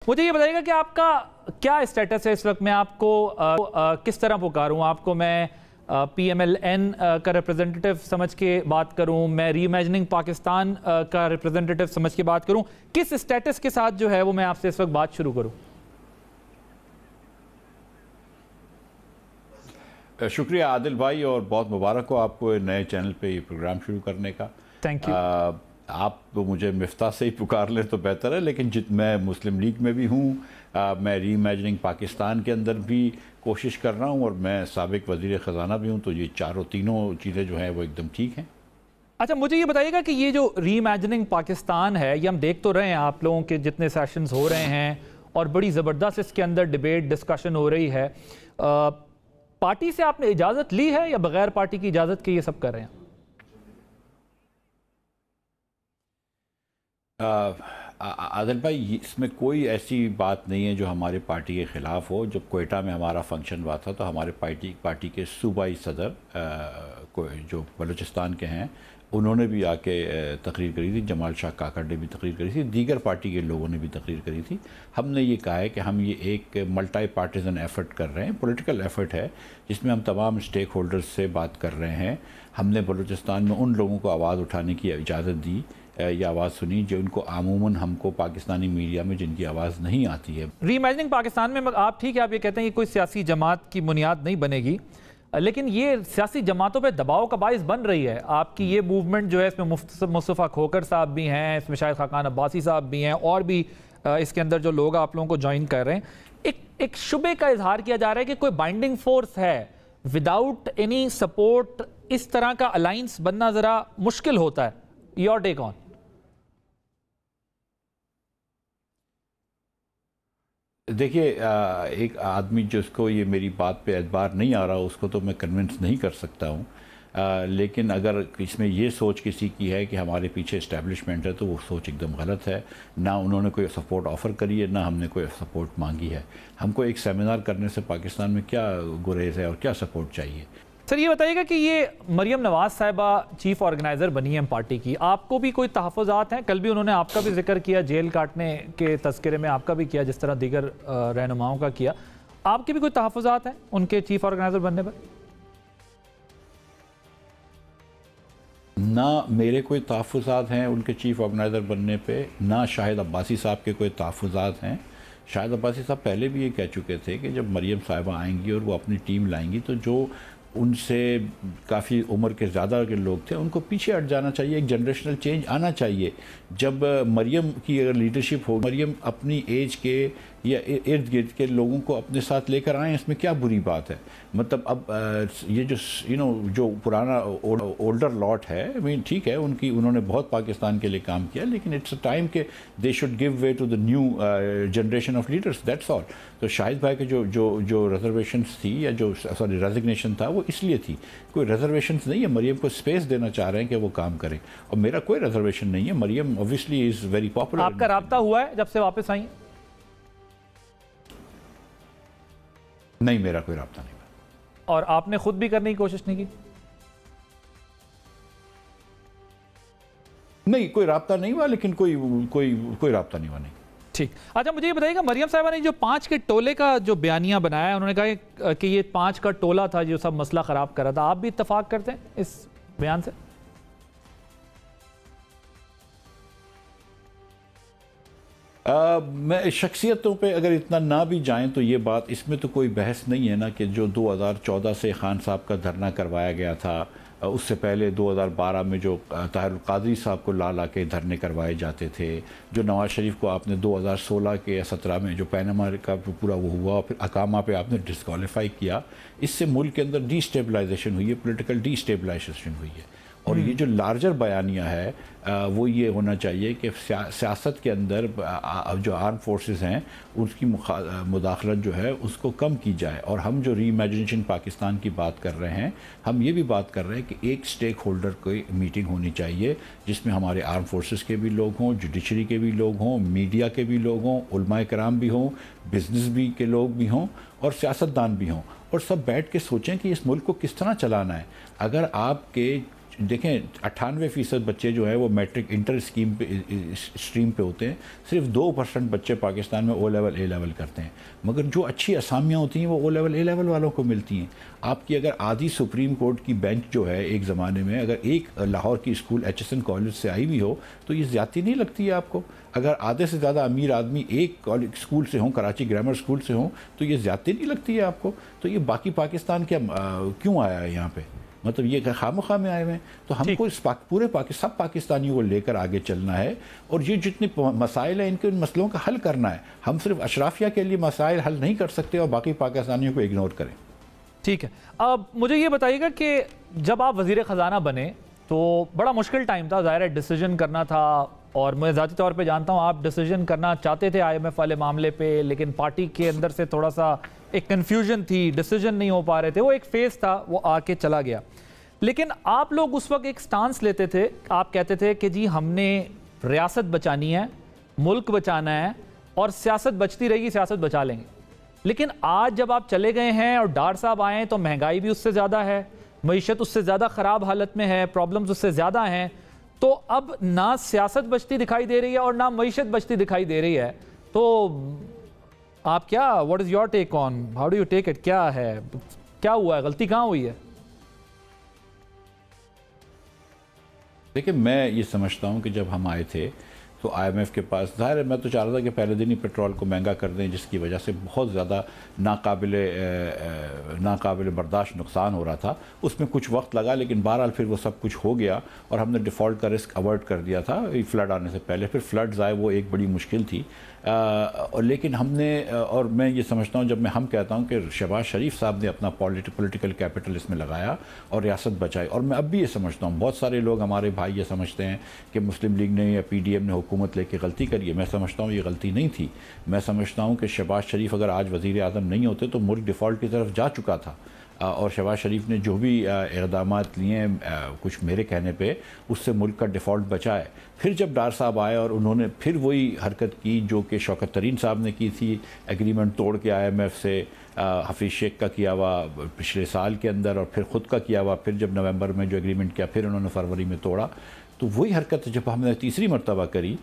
मुझे ये बताइएगा कि आपका क्या स्टेटस है इस वक्त। मैं आपको किस तरह पुकारूं? आपको मैं PMLN का रिप्रेजेंटेटिव समझ के बात करूं, मैं रीइमेजिनिंग पाकिस्तान का रिप्रेजेंटेटिव समझ के बात करूं, किस स्टेटस के साथ जो है वो मैं आपसे इस वक्त बात शुरू करूं? शुक्रिया आदिल भाई, और बहुत मुबारक हो आपको नए चैनल पे ये प्रोग्राम शुरू करने का। Thank you. आप तो मुझे मिफ्ता से ही पुकार लें तो बेहतर है, लेकिन मैं मुस्लिम लीग में भी हूँ, मैं रीइमेजिनिंग पाकिस्तान के अंदर भी कोशिश कर रहा हूँ, और मैं साबिक वज़ीर ख़जाना भी हूँ। तो ये तीनों चीज़ें जो हैं वो एकदम ठीक हैं। अच्छा, मुझे ये बताइएगा कि ये जो रीइमेजिनिंग पाकिस्तान है, ये हम देख तो रहे हैं, आप लोगों के जितने सेशंस हो रहे हैं और बड़ी ज़बरदस्त इसके अंदर डिबेट डिस्कशन हो रही है, पार्टी से आपने इजाज़त ली है या बगैर पार्टी की इजाज़त के ये सब कर रहे हैं? आदिल भाई, इसमें कोई ऐसी बात नहीं है जो हमारे पार्टी के ख़िलाफ़ हो। जब कोयटा में हमारा फंक्शन हुआ था तो हमारे पार्टी के सूबाई सदर जो बलूचिस्तान के हैं, उन्होंने भी आके तकरीर करी थी। जमाल शाह काकड़ ने भी तकरीर करी थी, दीगर पार्टी के लोगों ने भी तकरीर करी थी। हमने ये कहा है कि हम ये एक मल्टी पार्टीजन एफ़र्ट कर रहे हैं, पॉलिटिकल एफ़र्ट है, जिसमें हम तमाम स्टेक होल्डर्स से बात कर रहे हैं। हमने बलूचिस्तान में उन लोगों को आवाज़ उठाने की इजाज़त दी या आवाज़ सुनी जो उनको आमूमन हमको पाकिस्तानी मीडिया में जिनकी आवाज़ नहीं आती है। रीइमेजिनिंग पाकिस्तान में आप ठीक है, आप ये कहते हैं कि कोई सियासी जमात की बुनियाद नहीं बनेगी, लेकिन ये सियासी जमातों पे दबाव का बाइस बन रही है। आपकी ये मूवमेंट जो है, इसमें मुस्तफ़ा खोकर साहब भी हैं, इसमें शायद खाकान अब्बासी साहब भी हैं, और भी इसके अंदर जो लोग आप लोगों को ज्वाइन कर रहे हैं। एक शुबे का इजहार किया जा रहा है कि कोई बाइंडिंग फोर्स है, विदाउट एनी सपोर्ट इस तरह का अलाइंस बनना ज़रा मुश्किल होता है। Your take on. देखिए, एक आदमी जिसको ये मेरी बात पे एतबार नहीं आ रहा, उसको तो मैं कन्विंस नहीं कर सकता हूँ। लेकिन अगर इसमें ये सोच किसी की है कि हमारे पीछे इस्टेब्लिशमेंट है, तो वो सोच एकदम गलत है। ना उन्होंने कोई सपोर्ट ऑफ़र करी है, ना हमने कोई सपोर्ट मांगी है। हमको एक सेमिनार करने से पाकिस्तान में क्या गुरेज है और क्या सपोर्ट चाहिए? सर, ये बताइएगा कि ये मरियम नवाज़ साहिबा चीफ ऑर्गेनाइज़र बनी है पार्टी की, आपको भी कोई तहफ़्फ़ुज़ात हैं? कल भी उन्होंने आपका भी जिक्र किया, जेल काटने के तस्करे में आपका भी किया, जिस तरह दीगर रहनुमाओं का किया। आपके भी कोई तहफ़्फ़ुज़ात हैं उनके चीफ ऑर्गेनाइज़र बनने पर? ना मेरे कोई तहफ़्फ़ुज़ात हैं उनके चीफ़ ऑर्गेनाइज़र बनने पे, ना शाहिद अब्बासी साहब के कोई तहफ़्फ़ुज़ात हैं। शाहिद अब्बासी साहब पहले भी ये कह चुके थे कि जब मरियम साहिबा आएंगी और वो अपनी टीम लाएंगी, तो जो उनसे काफ़ी उम्र के ज़्यादा के लोग थे उनको पीछे हट जाना चाहिए, एक जनरेशनल चेंज आना चाहिए। जब मरियम की अगर लीडरशिप हो, मरियम अपनी एज के या इर्द गिर्द के लोगों को अपने साथ लेकर आएँ, इसमें क्या बुरी बात है? मतलब अब ये जो जो पुराना ओल्डर लॉट है, आई मीन ठीक है, उन्होंने बहुत पाकिस्तान के लिए काम किया, लेकिन इट्स अ टाइम के they should give way to the new generation of leaders, that's all. तो शाहिद भाई के जो रिजर्वेशंस थी, या जो रेजिग्नेशन था, वो इसलिए थी, कोई रिजर्वेशंस नहीं है। मरियम को स्पेस देना चाह रहे हैं कि वो काम करें, और मेरा कोई रिजर्वेशन नहीं है। Maryam obviously is very popular. आपका राब्ता हुआ है जब से वापस आई? नहीं, मेरा कोई राब्ता नहीं। और आपने खुद भी करने की कोशिश नहीं की? नहीं, कोई राब्ता नहीं हुआ, लेकिन कोई राब्ता नहीं हुआ। नहीं। ठीक। अच्छा, मुझे ये बताइएगा, मरियम साहिबा ने जो 5 के टोले का जो बयानिया बनाया, उन्होंने कहा कि ये 5 का टोला था जो सब मसला ख़राब कर रहा था। आप भी इत्तफाक करते हैं इस बयान से? मैं शख्सियतों पे अगर इतना ना भी जाएं तो ये बात, इसमें तो कोई बहस नहीं है ना कि जो 2014 से खान साहब का धरना करवाया गया था, उससे पहले 2012 में जो ताहिर कादरी साहब को ला के धरने करवाए जाते थे, जो नवाज़ शरीफ को आपने 2016 के या 17 में जो पैनामा का पूरा वो हुआ, फिर अकामा पे आपने डिस्क्वालीफाई किया, इससे मुल्क के अंदर डिस्टेबलाइजेशन हुई है, पॉलिटिकल डिस्टेबलाइजेशन हुई है। और ये जो लार्जर बयानिया है, वो ये होना चाहिए कि सियासत के अंदर जो आर्म फोर्सेस हैं उसकी मुदाखलत जो है उसको कम की जाए। और हम जो रीइमेजिनेशन पाकिस्तान की बात कर रहे हैं, हम ये भी बात कर रहे हैं कि एक स्टेक होल्डर की मीटिंग होनी चाहिए, जिसमें हमारे आर्म फोर्सेस के भी लोग हों, जुडिशरी के भी लोग हों, मीडिया के भी लोग हों, उलमाए कराम भी हों, बिजनेस भी के लोग भी हों, और सियासतदान भी हों, और सब बैठ के सोचें कि इस मुल्क को किस तरह चलाना है। अगर आपके देखें 98% बच्चे जो है वो मैट्रिक इंटर स्कीम पे स्ट्रीम पे होते हैं, सिर्फ 2% बच्चे पाकिस्तान में ओ लेवल ए लेवल करते हैं, मगर जो अच्छी असामियाँ होती हैं वो ओ लेवल ए लेवल वालों को मिलती हैं। आपकी अगर आधी सुप्रीम कोर्ट की बेंच जो है एक ज़माने में अगर एक लाहौर की स्कूल HSN कॉलेज से आई भी हो तो ये ज़्यादती नहीं लगती है आपको। अगर आधे से ज़्यादा अमीर आदमी एक कॉलेज स्कूल से हों, कराची ग्रामर स्कूल से हों, तो ये ज़्यादती नहीं लगती है आपको। तो ये बाकी पाकिस्तान क्या क्यों आया है यहाँ पे? मतलब ये खामखा में आए हुए हैं। तो हमको इस पूरे सब पाकिस्तानियों को लेकर आगे चलना है और ये जितने मसाइल हैं इनके उन मसलों का हल करना है। हम सिर्फ अशराफिया के लिए मसाइल हल नहीं कर सकते और बाकी पाकिस्तानियों को इग्नोर करें। ठीक है, अब मुझे ये बताइएगा कि जब आप वज़ीर ख़जाना बने तो बड़ा मुश्किल टाइम था, ज़ाहिर है डिसीजन करना था, और मैं ज़ाती तौर पे जानता हूँ आप डिसीजन करना चाहते थे IMF वाले मामले पे, लेकिन पार्टी के अंदर से थोड़ा सा एक कन्फ्यूजन थी, डिसीजन नहीं हो पा रहे थे, वो एक फेज़ था, वो आके चला गया। लेकिन आप लोग उस वक्त एक स्टांस लेते थे, आप कहते थे कि जी हमने रियासत बचानी है, मुल्क बचाना है, और सियासत बचती रहेगी, सियासत बचा लेंगे। लेकिन आज जब आप चले गए हैं और डार साहब आए तो महंगाई भी उससे ज़्यादा है, मईशत उससे ज़्यादा ख़राब हालत में है, प्रॉब्लम्स उससे ज़्यादा हैं, तो अब ना सियासत बचती दिखाई दे रही है और ना मईशत बचती दिखाई दे रही है। तो आप क्या, what is your take on, how do you take it, क्या है, क्या हुआ है, गलती कहाँ हुई है? देखिए, मैं ये समझता हूँ कि जब हम आए थे तो IMF के पास, ज़ाहिर है मैं तो चाह रहा था कि पहले दिन ही पेट्रोल को महंगा कर दें, जिसकी वजह से बहुत ज़्यादा नाकाबिले बर्दाश्त नुकसान हो रहा था। उसमें कुछ वक्त लगा, लेकिन बहरहाल फिर वो सब कुछ हो गया और हमने डिफ़ॉल्ट का रिस्क अवॉइड कर दिया था फ्लड आने से पहले। फिर फ्लड्स आए, वो एक बड़ी मुश्किल थी। लेकिन हमने, और मैं ये समझता हूँ, जब मैं हम कहता हूँ कि शहबाज शरीफ साहब ने अपना पॉलिटिकल कैपिटल इसमें लगाया और रियासत बचाई, और मैं अब भी ये समझता हूँ, बहुत सारे लोग हमारे भाई ये समझते हैं कि मुस्लिम लीग ने या PDM ने हुकूमत लेके गलती करी है। मैं समझता हूँ ये गलती नहीं थी। मैं समझता हूँ कि शहबाज शरीफ अगर आज वज़ीर आज़म नहीं होते तो मुल्क डिफ़ॉल्ट की तरफ जा चुका था, और शहबाज शरीफ ने जो भी इक़दामात लिए हैं कुछ मेरे कहने पे, उससे मुल्क का डिफ़ॉल्ट बचा है। फिर जब डार साहब आए और उन्होंने फिर वही हरकत की जो कि शौकत तरीन साहब ने की थी, एग्रीमेंट तोड़ के IMF से, हफीज़ शेख का किया हुआ पिछले साल के अंदर और फिर ख़ुद का किया हुआ, फिर जब नवंबर में जो एग्रीमेंट किया फिर उन्होंने फरवरी में तोड़ा, तो वही हरकत जब हमने तीसरी मरतबा करी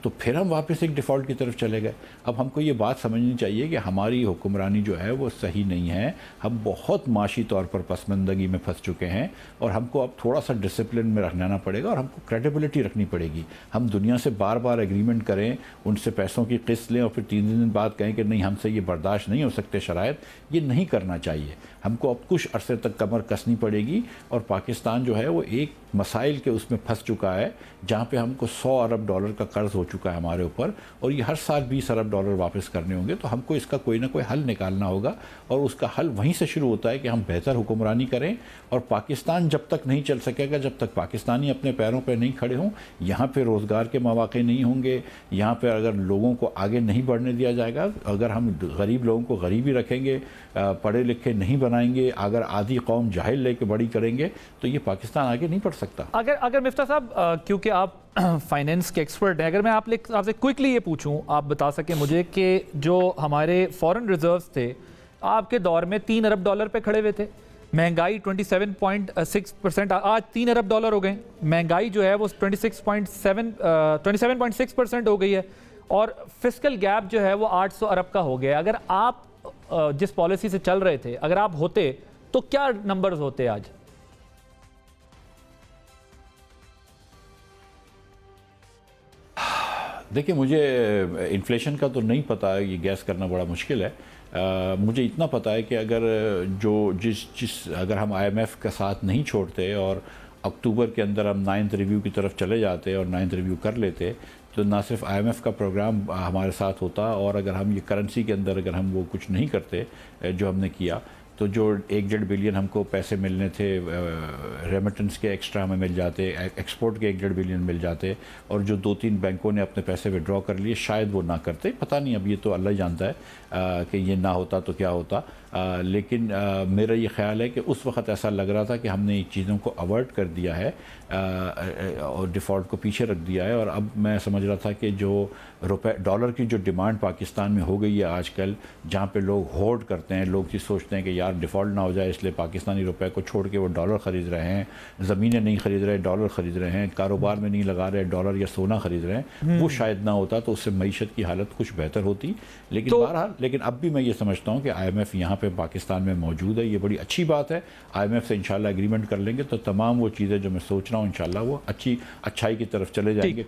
तो फिर हम वापस एक डिफ़ॉल्ट की तरफ चले गए। अब हमको ये बात समझनी चाहिए कि हमारी हुक्मरानी जो है वो सही नहीं है। हम बहुत माशी तौर पर पसमंदगी में फंस चुके हैं और हमको अब थोड़ा सा डिसिप्लिन में रहना पड़ेगा और हमको क्रेडिबिलिटी रखनी पड़ेगी। हम दुनिया से बार बार एग्रीमेंट करें, उनसे पैसों की किस्त लें और फिर 3 दिन बाद कहें कि नहीं हमसे ये बर्दाश्त नहीं हो सकते शराइत, ये नहीं करना चाहिए। हमको अब कुछ अरसे तक कमर कसनी पड़ेगी और पाकिस्तान जो है वो एक मसाइल के उसमें फंस चुका है जहाँ पे हमको $100 अरब का कर्ज हो चुका है हमारे ऊपर, और ये हर साल $20 अरब वापस करने होंगे। तो हमको इसका कोई ना कोई हल निकालना होगा और उसका हल वहीं से शुरू होता है कि हम बेहतर हुक्मरानी करें। और पाकिस्तान जब तक नहीं चल सकेगा, जब तक पाकिस्तानी अपने पैरों पर नहीं खड़े हों, यहाँ पर रोज़गार के मौके नहीं होंगे, यहाँ पर अगर लोगों को आगे नहीं बढ़ने दिया जाएगा, अगर हम गरीब लोगों को गरीबी रखेंगे, पढ़े लिखे नहीं बनाएंगे, अगर आधी कौम जाहिल लेके बड़ी करेंगे, तो ये पाकिस्तान आगे नहीं बढ़ सकता। अगर मिफ्ता साहब, क्योंकि आप फाइनेंस के एक्सपर्ट हैं, अगर मैं आपसे क्विकली ये पूछूं, आप बता सकें मुझे कि जो हमारे फॉरेन रिजर्व्स थे आपके दौर में $3 अरब पे खड़े हुए थे, महंगाई 27.6%, आज $3 अरब हो गए, महंगाई जो है वो 27.6% हो गई है, और फिस्कल गैप जो है वो 800 अरब का हो गया। अगर आप जिस पॉलिसी से चल रहे थे, अगर आप होते तो क्या नंबर्स होते आज? देखिए, मुझे इन्फ्लेशन का तो नहीं पता है, ये गैस करना बड़ा मुश्किल है। मुझे इतना पता है कि अगर अगर हम IMF का साथ नहीं छोड़ते और अक्टूबर के अंदर हम 9th रिव्यू की तरफ चले जाते और 9th रिव्यू कर लेते, तो ना सिर्फ IMF का प्रोग्राम हमारे साथ होता, और अगर हम ये करेंसी के अंदर अगर हम वो कुछ नहीं करते जो हमने किया, तो जो 1-1.5 बिलियन हमको पैसे मिलने थे रेमिटेंस के एक्स्ट्रा हमें मिल जाते, एक्सपोर्ट के 1-1.5 बिलियन मिल जाते, और जो 2-3 बैंकों ने अपने पैसे विड्रॉ कर लिए, शायद वो ना करते। पता नहीं, अब ये तो अल्लाह ही जानता है कि ये ना होता तो क्या होता। लेकिन मेरा ये ख्याल है कि उस वक्त ऐसा लग रहा था कि हमने इन चीज़ों को अवॉइड कर दिया है और डिफ़ॉल्ट को पीछे रख दिया है, और अब मैं समझ रहा था कि जो रुपए डॉलर की जो डिमांड पाकिस्तान में हो गई है आजकल, जहाँ पे लोग होर्ड करते हैं, लोग चीज़ सोचते हैं कि यार डिफ़ॉल्ट ना हो जाए इसलिए पाकिस्तानी रुपए को छोड़ के वो डॉलर ख़रीद रहे हैं, ज़मीनें नहीं ख़रीद रहे डॉलर ख़रीद रहे हैं, कारोबार में नहीं लगा रहे डॉलर या सोना ख़रीद रहे हैं, वो शायद ना होता तो उससे मईशत की हालत कुछ बेहतर होती। लेकिन बहरहाल, लेकिन अब भी मैं ये समझता हूँ कि IMF यहाँ पर पाकिस्तान में मौजूद है, ये बड़ी अच्छी बात है। IMF से इंशाल्लाह एग्रीमेंट कर लेंगे तो तमाम वो चीज़ें जो मैं सोच रहा हूँ इंशाल्लाह वो अच्छाई की तरफ चले जाएंगे।